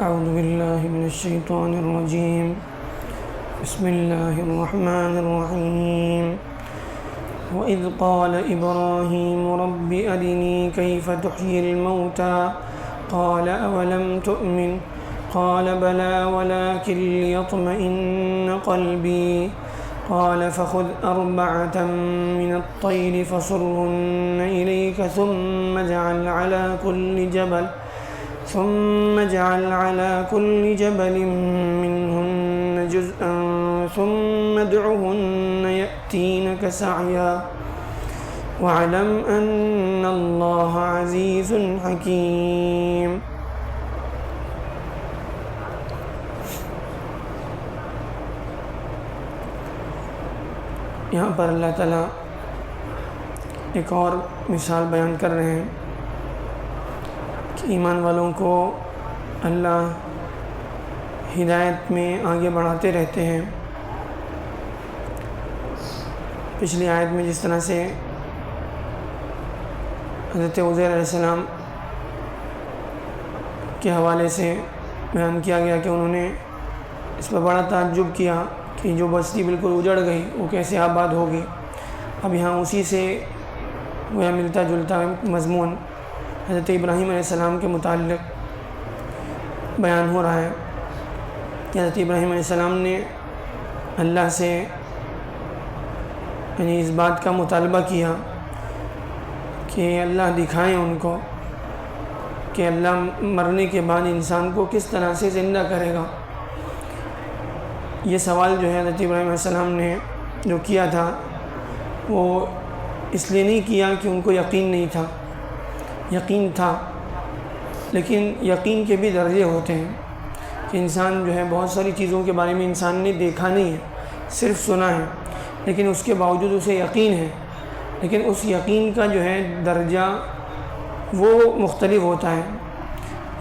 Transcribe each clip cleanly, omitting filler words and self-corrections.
أعوذ بالله من الشيطان الرجيم. بسم الله الرحمن الرحيم. وإذ قال إبراهيم رب أرني كيف تحيي الموتى قال أولم تؤمن قال بلى ولكن ليطمئن قلبي قال فخذ أربعة من الطير فصرهن إليك ثم اجعل على كل جبل منهن جزءا ثم ادعهن يأتينك سعيا واعلم أن الله عزيز حكيم. یہاں پر اللہ تعالیٰ ایک اور مثال بیان کر رہے ہیں کہ ایمان والوں کو اللہ ہدایت میں آگے بڑھاتے رہتے ہیں. پچھلی آیت میں جس طرح سے حضرت عزیر علیہ السلام کے حوالے سے بیان کیا گیا کہ انہوں نے اس پر بڑا تعجب کیا کہ جو بستی بالکل اجڑ گئی وہ کیسے آباد ہوگی. اب یہاں اسی سے وہ ملتا جلتا مضمون حضرت ابراہیم علیہ السلام کے متعلق بیان ہو رہا ہے کہ حضرت ابراہیم علیہ السلام نے اللہ سے یعنی اس بات کا مطالبہ کیا کہ اللہ دکھائیں ان کو کہ اللہ مرنے کے بعد انسان کو کس طرح سے زندہ کرے گا. یہ سوال جو ہے حضرت ابراہیم علیہ السلام نے جو کیا تھا وہ اس لیے نہیں کیا کہ ان کو یقین نہیں تھا. یقین تھا، لیکن یقین کے بھی درجے ہوتے ہیں کہ انسان جو ہے بہت ساری چیزوں کے بارے میں انسان نے دیکھا نہیں ہے، صرف سنا ہے، لیکن اس کے باوجود اسے یقین ہے. لیکن اس یقین کا جو ہے درجہ وہ مختلف ہوتا ہے.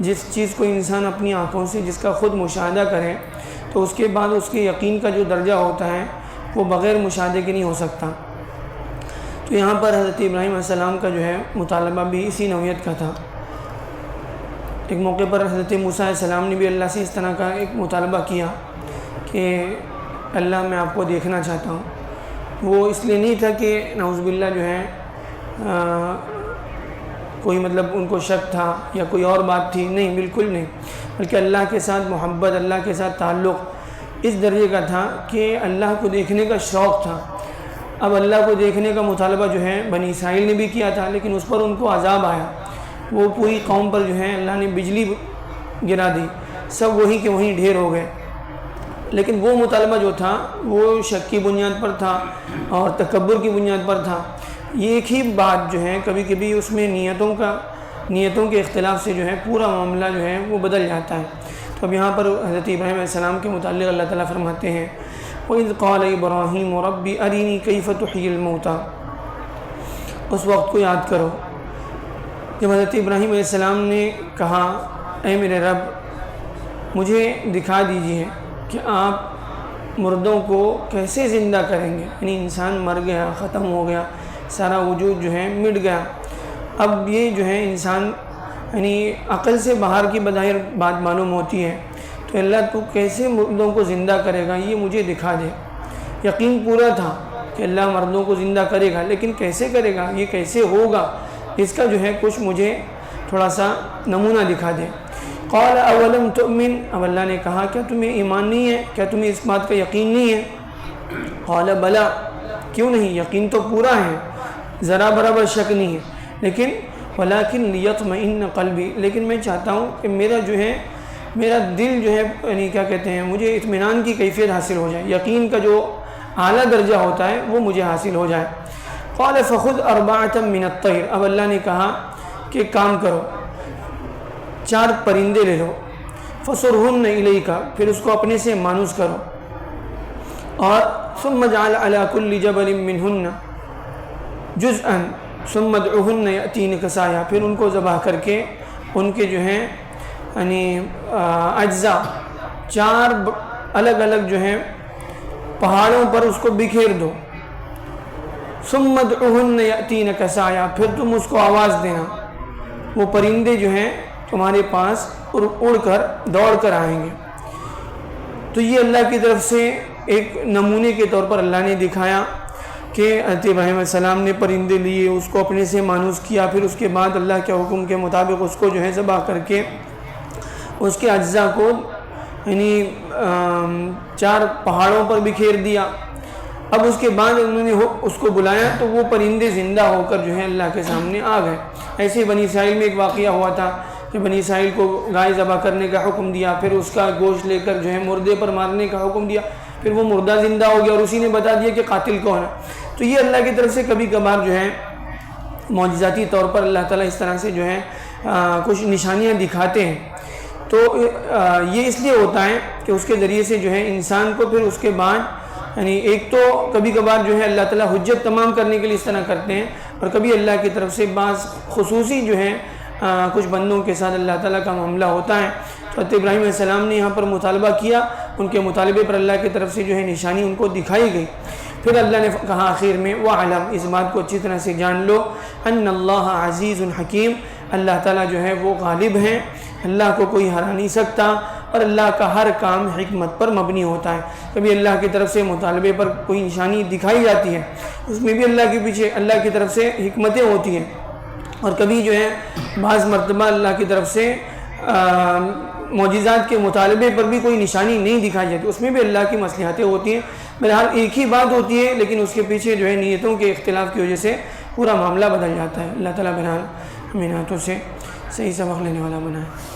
جس چیز کو انسان اپنی آنکھوں سے جس کا خود مشاہدہ کرے تو اس کے بعد اس کے یقین کا جو درجہ ہوتا ہے وہ بغیر مشاہدے کے نہیں ہو سکتا. تو یہاں پر حضرت ابراہیم علیہ السلام کا جو ہے مطالبہ بھی اسی نوعیت کا تھا. ایک موقع پر حضرت موسیٰ علیہ السلام نے بھی اللہ سے اس طرح کا ایک مطالبہ کیا کہ اللہ میں آپ کو دیکھنا چاہتا ہوں. وہ اس لیے نہیں تھا کہ نعوذ باللہ جو ہے کوئی مطلب ان کو شک تھا یا کوئی اور بات تھی، نہیں، بالکل نہیں، بلکہ اللہ کے ساتھ محبت، اللہ کے ساتھ تعلق اس درجے کا تھا کہ اللہ کو دیکھنے کا شوق تھا. اب اللہ کو دیکھنے کا مطالبہ جو ہے بنی اسرائیل نے بھی کیا تھا، لیکن اس پر ان کو عذاب آیا. وہ پوری قوم پر جو ہے اللہ نے بجلی گرا دی، سب وہیں کے وہیں ڈھیر ہو گئے. لیکن وہ مطالبہ جو تھا وہ شک کی بنیاد پر تھا اور تکبر کی بنیاد پر تھا. یہ ایک ہی بات جو ہے کبھی کبھی اس میں نیتوں کے اختلاف سے جو ہے پورا معاملہ جو ہے وہ بدل جاتا ہے. تو اب یہاں پر حضرت ابراہیم علیہ السلام کے متعلق اللہ تعالیٰ فرماتے ہیں وَإِذْ قَالَ إِبْرَاهِيمُ رَبِّ أَرِنِي كَيْفَ تُحْيِي الْمَوْتَى. اس وقت کو یاد کرو جب حضرت ابراہیم علیہ السلام نے کہا اے میرے رب مجھے دکھا دیجئے کہ آپ مردوں کو کیسے زندہ کریں گے. یعنی انسان مر گیا، ختم ہو گیا، سارا وجود جو ہے مٹ گیا. اب یہ جو ہے انسان یعنی عقل سے باہر کی بظاہر بات معلوم ہوتی ہے. تو اللہ تو کیسے مردوں کو زندہ کرے گا یہ مجھے دکھا دے. یقین پورا تھا کہ اللہ مردوں کو زندہ کرے گا، لیکن کیسے کرے گا، یہ کیسے ہوگا، اس کا جو ہے کچھ مجھے تھوڑا سا نمونہ دکھا دے. قال اولم تؤمن. اب اللہ نے کہا کیا تمہیں ایمان نہیں ہے، کیا تمہیں اس بات کا یقین نہیں ہے. قال بلا، کیوں نہیں، یقین تو پورا ہے، ذرا برابر شک نہیں ہے. لیکن ولکن لیطمئن قلبی، لیکن میں چاہتا ہوں کہ میرا دل جو ہے یعنی کیا کہتے ہیں مجھے اطمینان کی کیفیت حاصل ہو جائے، یقین کا جو اعلیٰ درجہ ہوتا ہے وہ مجھے حاصل ہو جائے. قال فخذ أربعة من الطير. اب اللہ نے کہا کہ کام کرو، 4 پرندے لے لو، فصرهن إليك، پھر اس کو اپنے سے مانوس کرو، اور ثم اجعل على كل جبل منهن جزءا ثم ادعهن يأتينك سعيا. پھر ان کو ذبح کر کے ان کے جو ہیں یعنی اجزاء 4 الگ الگ جو ہیں پہاڑوں پر اس کو بکھیر دو. ثم ادعوهن یأتینک سعیا، پھر تم اس کو آواز دینا، وہ پرندے جو ہیں تمہارے پاس اڑ کر دوڑ کر آئیں گے۔ تو یہ اللہ کی طرف سے ایک نمونے کے طور پر اللہ نے دکھایا کہ حضرت ابراہیم علیہ السلام نے پرندے لیے، اس کو اپنے سے مانوس کیا، پھر اس کے بعد اللہ کے حکم کے مطابق اس کو جو ہے ذبح کر کے اس کے اجزاء کو یعنی 4 پہاڑوں پر بکھیر دیا۔ اب اس کے بعد انہوں نے اس کو بلایا تو وہ پرندے زندہ ہو کر جو ہے اللہ کے سامنے آ گئے۔ ایسے بنی اسرائیل میں ایک واقعہ ہوا تھا کہ بنی اسرائیل کو گائے ذبح کرنے کا حکم دیا، پھر اس کا گوشت لے کر جو ہے مردے پر مارنے کا حکم دیا، پھر وہ مردہ زندہ ہو گیا اور اسی نے بتا دیا کہ قاتل کون ہے۔ تو یہ اللہ کی طرف سے کبھی کبھار جو ہے معجزاتی طور پر اللہ تعالیٰ اس طرح سے جو ہے کچھ نشانیاں دکھاتے ہیں۔ تو یہ اس لیے ہوتا ہے کہ اس کے ذریعے سے جو ہے انسان کو پھر اس کے بعد یعنی ایک تو کبھی کبھار جو ہے اللہ تعالیٰ حجت تمام کرنے کے لیے اس طرح کرتے ہیں، اور کبھی اللہ کی طرف سے بعض خصوصی جو ہے کچھ بندوں کے ساتھ اللہ تعالیٰ کا معاملہ ہوتا ہے۔ تو حضرت ابراہیم علیہ السلام نے یہاں پر مطالبہ کیا، ان کے مطالبے پر اللہ کی طرف سے جو ہے نشانی ان کو دکھائی گئی۔ پھر اللہ نے کہا آخر میں وَعْلَمْ، اس بات کو اچھی طرح سے جان لو، ان اللہ عزیز حکیم، اللہ تعالیٰ جو ہے وہ غالب ہیں، اللہ کو کوئی ہرا نہیں سکتا، اور اللہ کا ہر کام حکمت پر مبنی ہوتا ہے۔ کبھی اللہ کی طرف سے مطالبے پر کوئی نشانی دکھائی جاتی ہے، اس میں بھی اللہ کے پیچھے اللہ کی طرف سے حکمتیں ہوتی ہیں، اور کبھی جو ہے بعض مرتبہ اللہ کی طرف سے معجزات کے مطالبے پر بھی کوئی نشانی نہیں دکھائی جاتی، اس میں بھی اللہ کی مصلحتیں ہوتی ہیں۔ بہرحال ایک ہی بات ہوتی ہے، لیکن اس کے پیچھے جو ہے نیتوں کے اختلاف کی وجہ سے پورا معاملہ بدل جاتا ہے۔ اللہ تعالیٰ بہرحال ہمیں نعتوں سے صحیح سبق لینے والا بنائے۔